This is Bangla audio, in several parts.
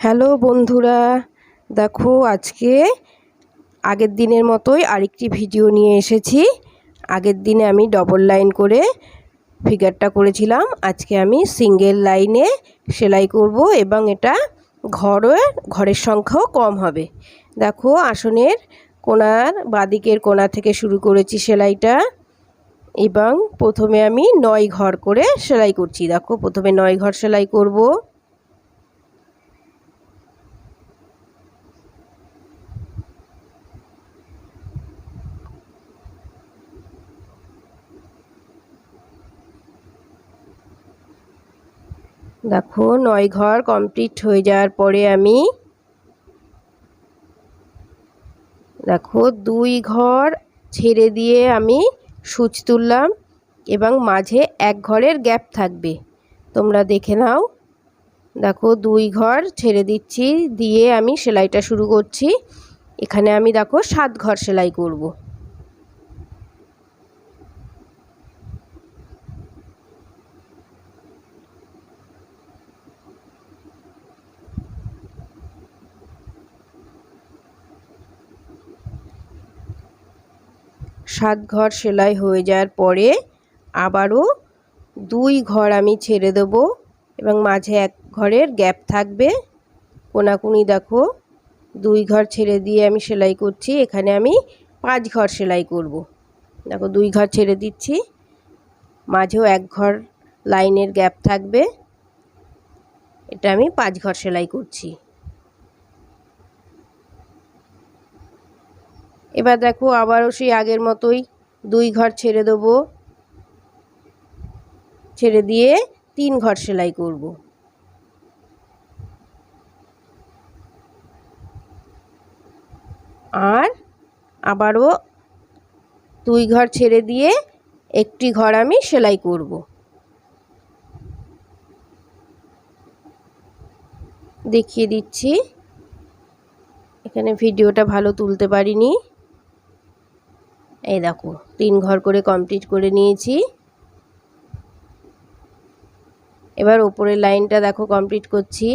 হ্যালো বন্ধুরা, দেখো আজকে আগের দিনের মতোই আরেকটি ভিডিও নিয়ে এসেছি। আগের দিনে আমি ডবল লাইন করে ফিগারটা করেছিলাম, আজকে আমি সিঙ্গেল লাইনে সেলাই করব এবং এটা ঘরের সংখ্যাও কম হবে। দেখো আসনের কোণার বাদিকের কোণা থেকে শুরু করেছি সেলাইটা এবং প্রথমে আমি 9 ঘর করে সেলাই করছি। দেখো প্রথমে 9 ঘর সেলাই করব। দেখো 9 ঘর কমপ্লিট হয়ে যাওয়ার পরে আমি দেখো 2 ঘর ছেড়ে দিয়ে আমি সূচ তুললাম এবং মাঝে 1 ঘরের গ্যাপ থাকবে, তোমরা দেখে নাও। দেখো 2 ঘর ছেড়ে দিচ্ছি, দিয়ে আমি সেলাইটা শুরু করছি। এখানে আমি দেখো 7 ঘর সেলাই করব। সাত ঘর সেলাই হয়ে যাওয়ার পরে আবারও 2 ঘর আমি ছেড়ে দেব এবং মাঝে 1 ঘরের গ্যাপ থাকবে। কোনাকুনি দেখো 2 ঘর ছেড়ে দিয়ে আমি সেলাই করছি। এখানে আমি 5 ঘর সেলাই করব। দেখো 2 ঘর ছেড়ে দিচ্ছি, মাঝেও 1 ঘর লাইনের গ্যাপ থাকবে, এটা আমি 5 ঘর সেলাই করছি। এবার দেখো আবারও সেই আগের মতোই 2 ঘর ছেড়ে দেব, ছেড়ে দিয়ে 3 ঘর সেলাই করব। আর আবারও 2 ঘর ছেড়ে দিয়ে একটি ঘর আমি সেলাই করব। দেখিয়ে দিচ্ছি, এখানে ভিডিওটা ভালো তুলতে পারিনি। এই দেখো 3 ঘর করে কমপ্লিট করে নিয়েছি। এবার উপরের লাইনটা দেখো কমপ্লিট করছি।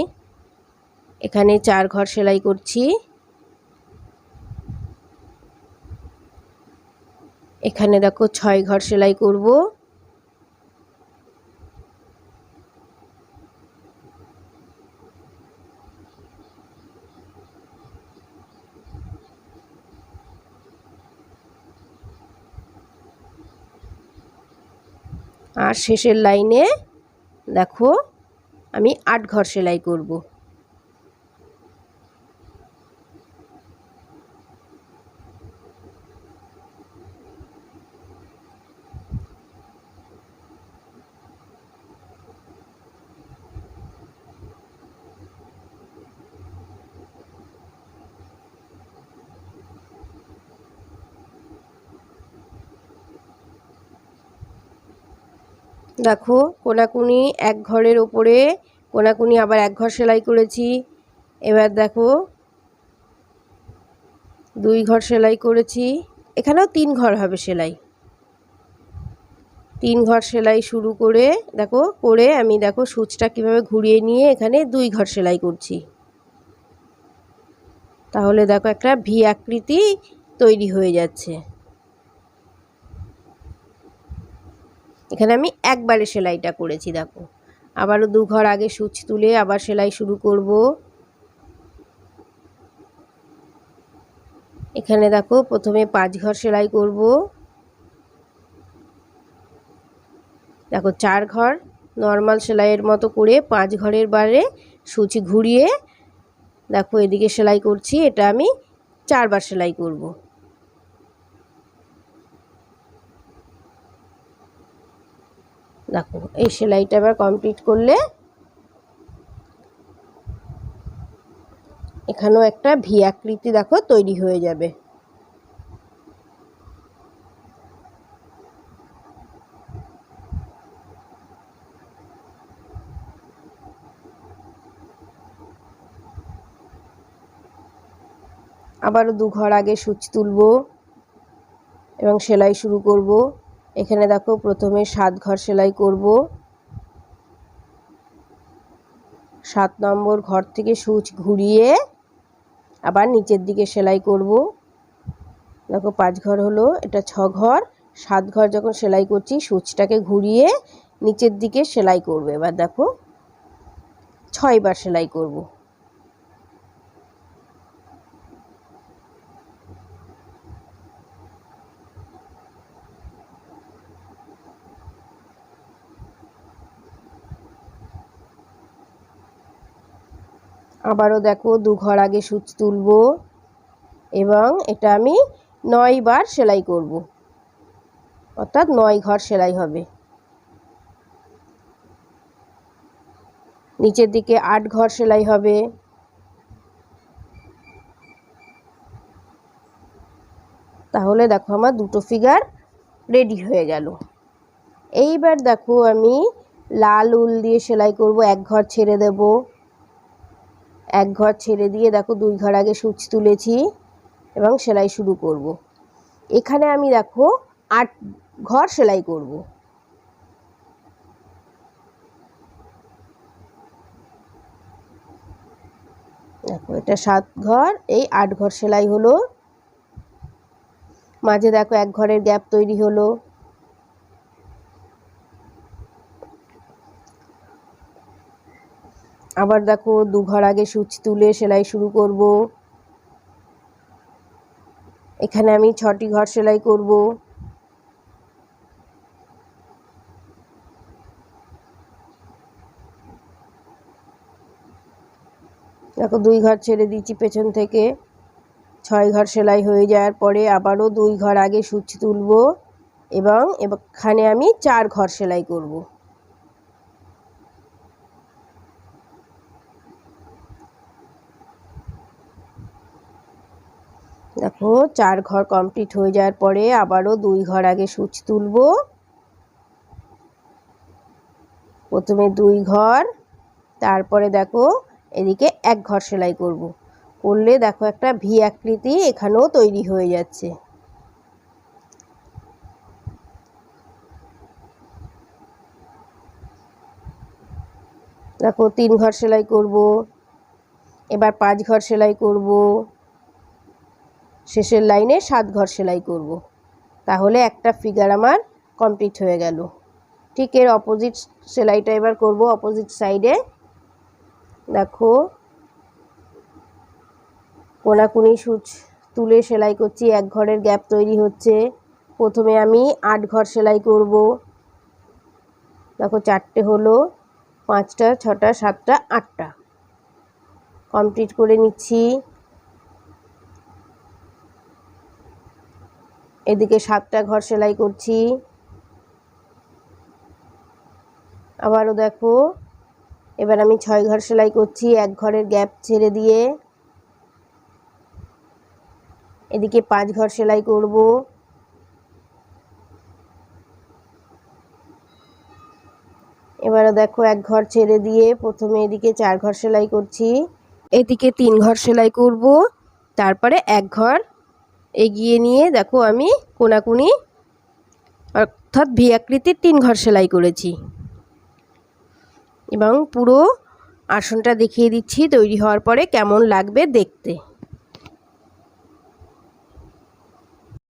এখানে 4 ঘর সেলাই করছি। এখানে দেখো 6 ঘর সেলাই করব। আর শেষের লাইনে দেখো আমি 8 ঘর সেলাই করব। দেখো কোনাকুনি 1 ঘরের ওপরে কোনাকুনি আবার 1 ঘর সেলাই করেছি। এবার দেখো 2 ঘর সেলাই করেছি, এখানেও 3 ঘর হবে সেলাই। 3 ঘর সেলাই শুরু করে দেখো আমি দেখো সূচটা কিভাবে ঘুরিয়ে নিয়ে এখানে 2 ঘর সেলাই করছি। তাহলে দেখো একটা ভি আকৃতি তৈরি হয়ে যাচ্ছে। এখানে আমি একবারে সেলাইটা করেছি। দেখো আবারও 2 ঘর আগে সূচ তুলে আবার সেলাই শুরু করব। এখানে দেখো প্রথমে 5 ঘর সেলাই করব। দেখো 4 ঘর নর্মাল সেলাইয়ের মতো করে 5 ঘরের বারে সূচ ঘুরিয়ে দেখো এদিকে সেলাই করছি। এটা আমি 4 বার সেলাই করব। দেখো এই সেলাইটা আবার কমপ্লিট করলে এখানেও একটা ভি আকৃতি দেখো তৈরি হয়ে যাবে। আবারও 2 ঘর আগে সূচ তুলব এবং সেলাই শুরু করব। এখানে দেখো প্রথমে 7 ঘর সেলাই করব। 7 নম্বর ঘর থেকে সূচ ঘুরিয়ে আবার নিচের দিকে সেলাই করব। দেখো 5 ঘর হলো, এটা 6 ঘর। 7 ঘর যখন সেলাই করছি সূচটাকে ঘুরিয়ে নিচের দিকে সেলাই করব। এবার দেখো 6 বার সেলাই করব। আবারও দেখো 2 ঘর আগে সূচ তুলব এবং এটা আমি 9 বার সেলাই করব, অর্থাৎ 9 ঘর সেলাই হবে। নিচের দিকে 8 ঘর সেলাই হবে। তাহলে দেখো আমার দুটো ফিগার রেডি হয়ে গেল। এইবার দেখো আমি লাল উল দিয়ে সেলাই করব। 1 ঘর ছেড়ে দেব। 1 ঘর ছেড়ে দিয়ে দেখো 2 ঘর আগে সূচ তুলেছি এবং সেলাই শুরু করব। এখানে আমি দেখো 8 ঘর সেলাই করব। দেখো এটা 7 ঘর, এই 8 ঘর সেলাই হলো। মাঝে দেখো 1 ঘরের গ্যাপ তৈরি হলো। আবার দেখো 2 ঘর আগে সূচ তুলে সেলাই শুরু করব। এখানে আমি 6টি ঘর সেলাই করব। দেখো 2 ঘর ছেড়ে দিচ্ছি পেছন থেকে। 6 ঘর সেলাই হয়ে যাওয়ার পরে আবারও 2 ঘর আগে সূচ তুলব এবং এখানে আমি 4 ঘর সেলাই করব। দেখো 4 ঘর কমপ্লিট হয়ে যাওয়ার পরে আবারও 2 ঘর আগে সূচ তুলব। প্রথমে 2 ঘর, তারপরে দেখো এদিকে 1 ঘর সেলাই করব। করলে দেখো একটা ভি আকৃতি এখানেও তৈরি হয়ে যাচ্ছে। দেখো 3 ঘর সেলাই করব। এবার 5 ঘর সেলাই করব। শেষের লাইনে 7 ঘর সেলাই করব। তাহলে একটা ফিগার আমার কমপ্লিট হয়ে গেল। ঠিক এর অপোজিট সেলাইটা এবার করব অপোজিট সাইডে। দেখো কোনাকুনি সূচ তুলে সেলাই করছি, 1 ঘরের গ্যাপ তৈরি হচ্ছে। প্রথমে আমি 8 ঘর সেলাই করব। দেখো 4টে হলো, 5টা 6টা 7টা 8টা কমপ্লিট করে নিচ্ছি। এদিকে 7টা ঘর সেলাই করছি। আবারও দেখো এবার আমি 6 ঘর সেলাই করছি 1 ঘরের গ্যাপ ছেড়ে দিয়ে। এদিকে 5 ঘর সেলাই করব। এবারে দেখো 1 ঘর ছেড়ে দিয়ে প্রথমে এদিকে 4 ঘর সেলাই করছি। এদিকে 3 ঘর সেলাই করব, তারপরে 1 ঘর এগিয়ে নিয়ে দেখো আমি কোনাকুনি অর্থাৎ ভি আকৃতির 3 ঘর সেলাই করেছি এবং পুরো আসনটা দেখিয়ে দিচ্ছি তৈরি হওয়ার পরে কেমন লাগবে দেখতে।